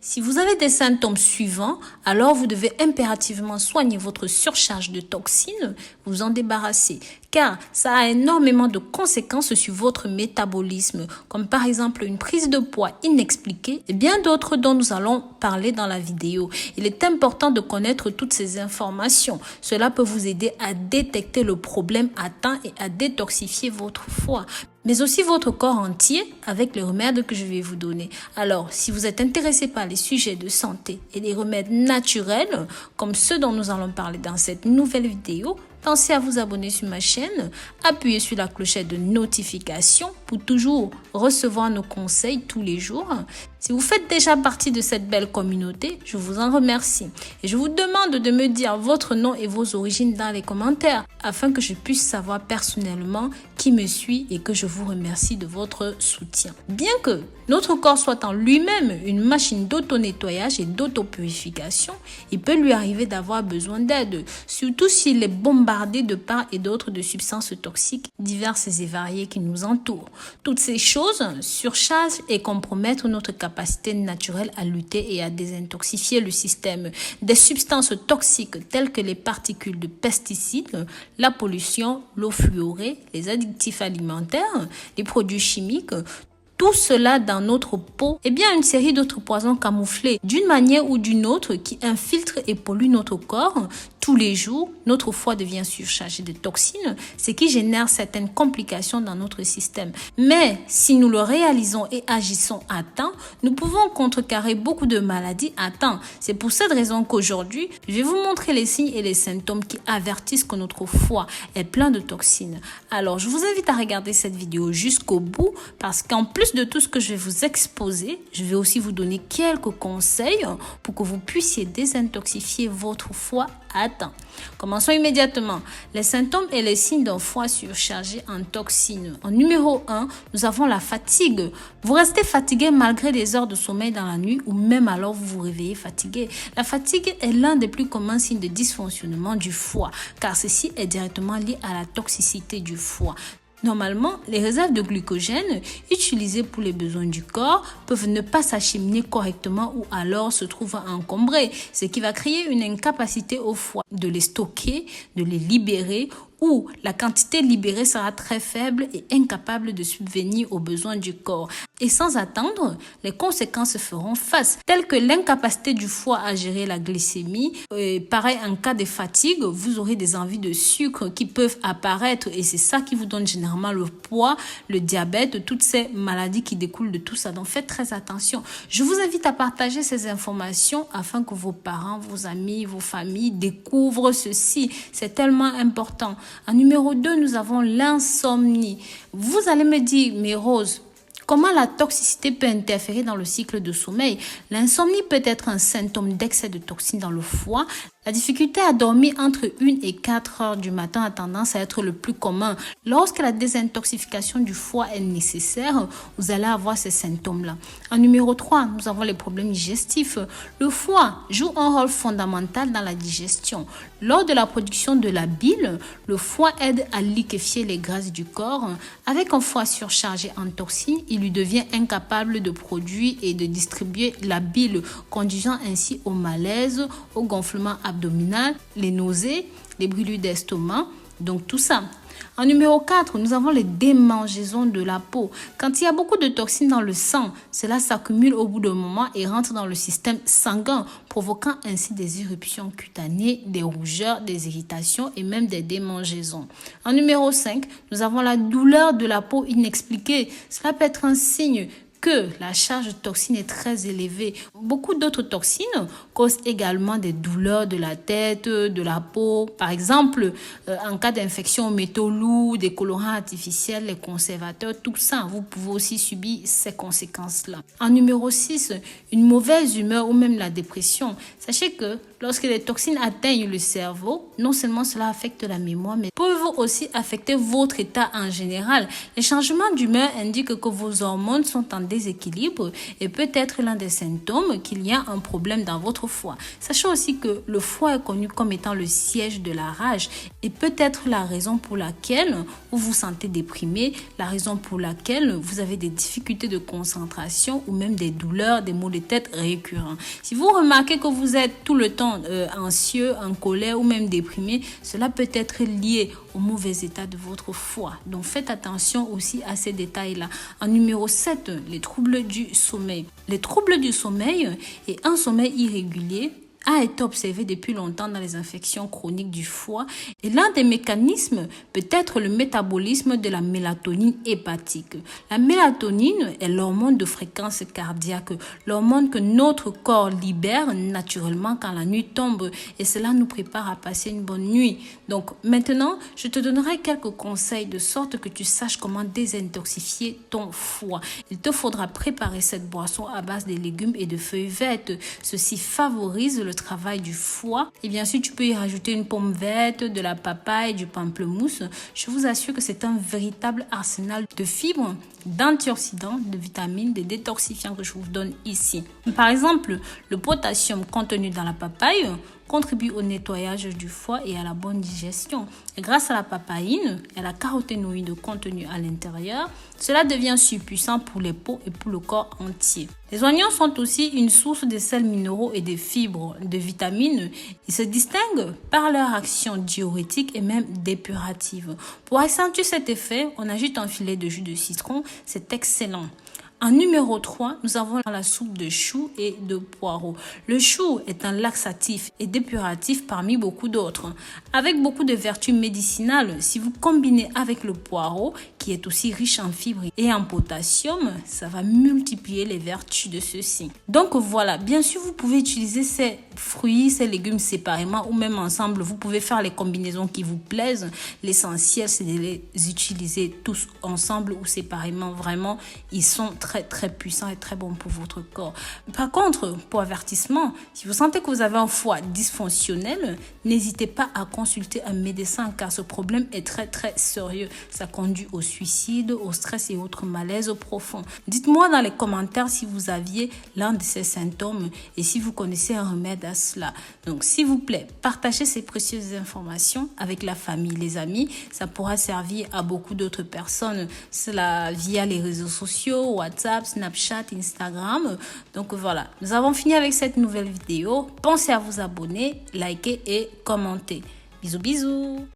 Si vous avez des symptômes suivants, alors vous devez impérativement soigner votre surcharge de toxines, vous en débarrasser, car ça a énormément de conséquences sur votre métabolisme, comme par exemple une prise de poids inexpliquée et bien d'autres dont nous allons parler dans la vidéo. Il est important de connaître toutes ces informations. Cela peut vous aider à détecter le problème à temps et à détoxifier votre foie, mais aussi votre corps entier avec les remèdes que je vais vous donner. Alors, si vous êtes intéressé par les sujets de santé et les remèdes naturels, comme ceux dont nous allons parler dans cette nouvelle vidéo, pensez à vous abonner sur ma chaîne, appuyez sur la clochette de notification pour toujours recevoir nos conseils tous les jours. Si vous faites déjà partie de cette belle communauté, je vous en remercie. Et je vous demande de me dire votre nom et vos origines dans les commentaires afin que je puisse savoir personnellement qui me suit et que je vous remercie de votre soutien. Bien que notre corps soit en lui-même une machine d'auto-nettoyage et d'auto-purification, il peut lui arriver d'avoir besoin d'aide, surtout s'il est bombardé de part et d'autre de substances toxiques diverses et variées qui nous entourent. Toutes ces choses surchargent et compromettent notre capacité naturelle à lutter et à désintoxifier le système. Des substances toxiques telles que les particules de pesticides, la pollution, l'eau fluorée, les additifs alimentaires, les produits chimiques, tout cela dans notre peau et bien une série d'autres poisons camouflés d'une manière ou d'une autre qui infiltrent et polluent notre corps. Tous les jours, notre foie devient surchargé de toxines, ce qui génère certaines complications dans notre système. Mais si nous le réalisons et agissons à temps, nous pouvons contrecarrer beaucoup de maladies à temps. C'est pour cette raison qu'aujourd'hui, je vais vous montrer les signes et les symptômes qui avertissent que notre foie est plein de toxines. Alors, je vous invite à regarder cette vidéo jusqu'au bout parce qu'en plus de tout ce que je vais vous exposer, je vais aussi vous donner quelques conseils pour que vous puissiez désintoxifier votre foie à temps. Commençons immédiatement. Les symptômes et les signes d'un foie surchargé en toxines. En numéro 1, nous avons la fatigue. Vous restez fatigué malgré des heures de sommeil dans la nuit ou même alors vous vous réveillez fatigué. La fatigue est l'un des plus communs signes de dysfonctionnement du foie car ceci est directement lié à la toxicité du foie. Normalement, les réserves de glucogène utilisées pour les besoins du corps peuvent ne pas s'acheminer correctement ou alors se trouvent encombrées, ce qui va créer une incapacité au foie de les stocker, de les libérer ou la quantité libérée sera très faible et incapable de subvenir aux besoins du corps. Et sans attendre, les conséquences feront face, telles que l'incapacité du foie à gérer la glycémie. Pareil, en cas de fatigue, vous aurez des envies de sucre qui peuvent apparaître et c'est ça qui vous donne généralement le poids, le diabète, toutes ces maladies qui découlent de tout ça. Donc faites très attention. Je vous invite à partager ces informations afin que vos parents, vos amis, vos familles découvrent ceci. C'est tellement important. En numéro 2, nous avons l'insomnie. Vous allez me dire, mais Rose, comment la toxicité peut interférer dans le cycle de sommeil? L'insomnie peut être un symptôme d'excès de toxines dans le foie. La difficulté à dormir entre 1 et 4 heures du matin a tendance à être le plus commun. Lorsque la désintoxication du foie est nécessaire, vous allez avoir ces symptômes-là. En numéro 3, nous avons les problèmes digestifs. Le foie joue un rôle fondamental dans la digestion. Lors de la production de la bile, le foie aide à liquéfier les graisses du corps. Avec un foie surchargé en toxines, il lui devient incapable de produire et de distribuer la bile, conduisant ainsi au malaise, au gonflement abdominal, les nausées, les brûlures d'estomac, donc tout ça. En numéro 4, nous avons les démangeaisons de la peau. Quand il y a beaucoup de toxines dans le sang, cela s'accumule au bout d'un moment et rentre dans le système sanguin, provoquant ainsi des éruptions cutanées, des rougeurs, des irritations et même des démangeaisons. En numéro 5, nous avons la douleur de la peau inexpliquée. Cela peut être un signe que la charge de toxines est très élevée. Beaucoup d'autres toxines causent également des douleurs de la tête, de la peau. Par exemple, en cas d'infection aux métaux lourds, des colorants artificiels, les conservateurs, tout ça, vous pouvez aussi subir ces conséquences-là. En numéro 6, une mauvaise humeur ou même la dépression. Sachez que lorsque les toxines atteignent le cerveau, non seulement cela affecte la mémoire, mais peuvent aussi affecter votre état en général. Les changements d'humeur indiquent que vos hormones sont en déséquilibre et peut être l'un des symptômes qu'il y a un problème dans votre foie. Sachez aussi que le foie est connu comme étant le siège de la rage et peut être la raison pour laquelle vous vous sentez déprimé, la raison pour laquelle vous avez des difficultés de concentration ou même des douleurs, des maux de tête récurrents. Si vous remarquez que vous êtes tout le temps anxieux, en colère ou même déprimé, cela peut être lié au mauvais état de votre foie. Donc faites attention aussi à ces détails-là. En numéro 7, les troubles du sommeil. Les troubles du sommeil et un sommeil irrégulier a été observé depuis longtemps dans les infections chroniques du foie et l'un des mécanismes peut être le métabolisme de la mélatonine hépatique. La mélatonine est l'hormone de fréquence cardiaque, l'hormone que notre corps libère naturellement quand la nuit tombe et cela nous prépare à passer une bonne nuit. Donc maintenant, je te donnerai quelques conseils de sorte que tu saches comment désintoxifier ton foie. Il te faudra préparer cette boisson à base de légumes et de feuilles vertes. Ceci favorise le travail du foie et bien sûr tu peux y rajouter une pomme verte, de la papaye, du pamplemousse. Je vous assure que c'est un véritable arsenal de fibres, d'antioxydants, de vitamines, de détoxifiants que je vous donne ici. Par exemple, le potassium contenu dans la papaye contribue au nettoyage du foie et à la bonne digestion. Et grâce à la papaïne et à la caroténoïde contenue à l'intérieur, cela devient surpuissant pour les peaux et pour le corps entier. Les oignons sont aussi une source de sels minéraux et de fibres, de vitamines. Ils se distinguent par leur action diurétique et même dépurative. Pour accentuer cet effet, on ajoute un filet de jus de citron. C'est excellent. En numéro 3, nous avons la soupe de choux et de poireaux. Le chou est un laxatif et dépuratif parmi beaucoup d'autres. Avec beaucoup de vertus médicinales, si vous combinez avec le poireau, qui est aussi riche en fibres et en potassium, ça va multiplier les vertus de ceux-ci. Donc voilà, bien sûr, vous pouvez utiliser ces fruits, ces légumes séparément ou même ensemble. Vous pouvez faire les combinaisons qui vous plaisent. L'essentiel, c'est de les utiliser tous ensemble ou séparément. Vraiment, ils sont très puissants et très bons pour votre corps. Par contre, pour avertissement, si vous sentez que vous avez un foie dysfonctionnel, n'hésitez pas à consulter un médecin car ce problème est très sérieux. Ça conduit au suicide, au stress et autres malaises profonds. Dites-moi dans les commentaires si vous aviez l'un de ces symptômes et si vous connaissez un remède à cela. Donc s'il vous plaît, partagez ces précieuses informations avec la famille, les amis. Ça pourra servir à beaucoup d'autres personnes. Cela via les réseaux sociaux, WhatsApp, Snapchat, Instagram. Donc voilà, nous avons fini avec cette nouvelle vidéo. Pensez à vous abonner, liker et commenter. Bisous.